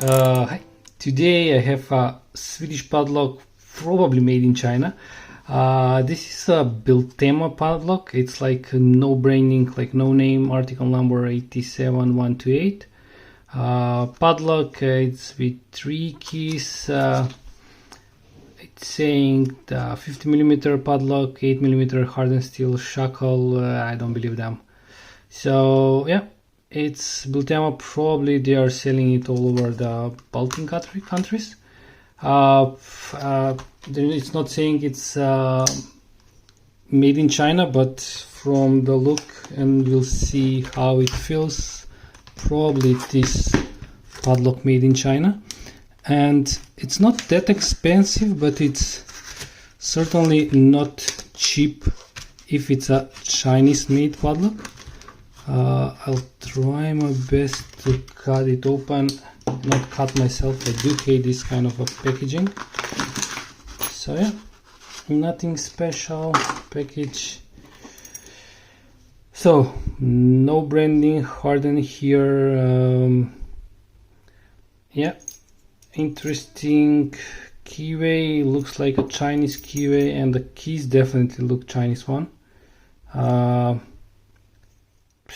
Hi. Today I have a Swedish padlock, probably made in China. This is a Biltema padlock. It's like no branding, like no name, article number 87128. Padlock, it's with 3 keys. It's saying the 50mm padlock, 8mm hardened steel shackle. I don't believe them. So yeah, it's Biltema. Probably they are selling it all over the Baltic countries. It's not saying it's made in China, but from the look, and we'll see how it feels, probably it is padlock made in China. And it's not that expensive, but it's certainly not cheap if it's a Chinese made padlock. I'll try my best to cut it open, not cut myself. I do hate this kind of a packaging. So yeah, nothing special package. So no branding, hardened here. Yeah, interesting keyway. Looks like a Chinese keyway, and the keys definitely look Chinese one.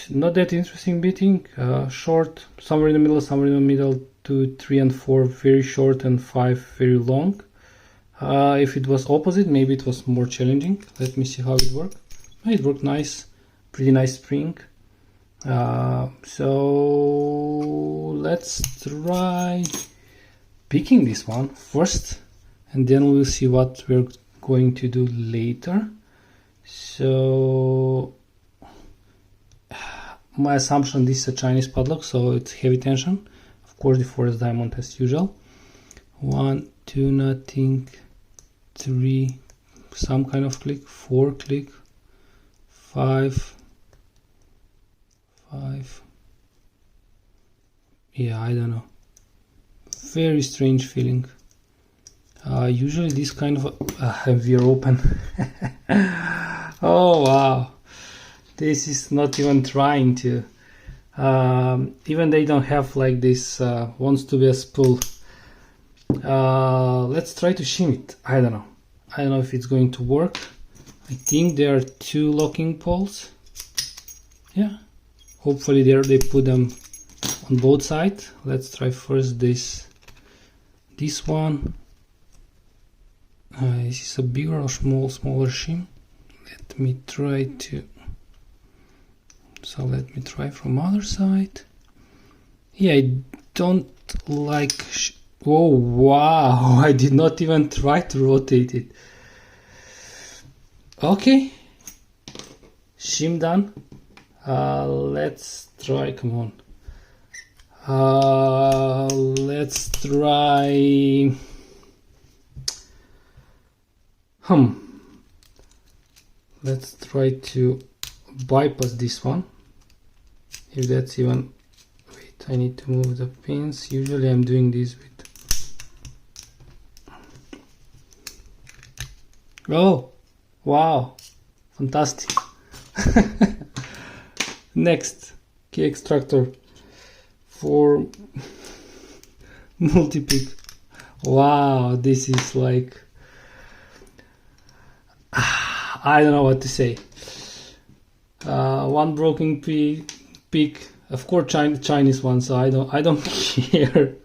Not that interesting beating. Short, somewhere in the middle, 2, 3 and 4 very short, and 5 very long. If it was opposite, maybe it was more challenging. Let me see how it worked. It worked nice, pretty nice spring. So let's try picking this one first, and then we'll see what we're going to do later. So my assumption, this is a Chinese padlock, so it's heavy tension. Of course, the forest diamond as usual. 1, 2, nothing. 3, some kind of click. 4 click. 5. Yeah, I don't know. Very strange feeling. Usually this kind of we're open. Oh wow, this is not even trying to. Even they don't have like this wants to be a spool. Let's try to shim it. I don't know if it's going to work. I think there are 2 locking poles. Yeah, hopefully they put them on both sides. Let's try first this one. This is a bigger or smaller shim. Let me try from other side. Yeah, I don't like oh wow, I did not even try to rotate it. Okay, shim done. Let's try, come on. Let's try let's try to bypass this one, if that's even. Wait, I need to move the pins. Usually I'm doing this with. Oh wow, fantastic. Next, key extractor for multi-pick. Wow, this is like I don't know what to say. One broken pick, of course Chinese one, so I don't care.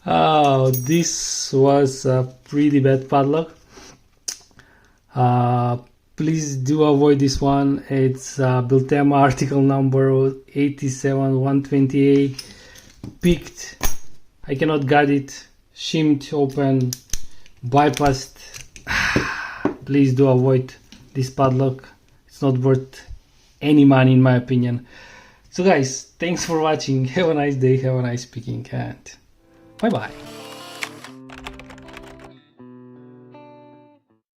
Oh, this was a pretty bad padlock. Please do avoid this one. It's Biltema article number 87128. Picked. I cannot get it. Shimmed open. Bypassed. Please do avoid this padlock. It's not worth any money in my opinion. So guys, thanks for watching. Have a nice day, have a nice picking, and bye bye.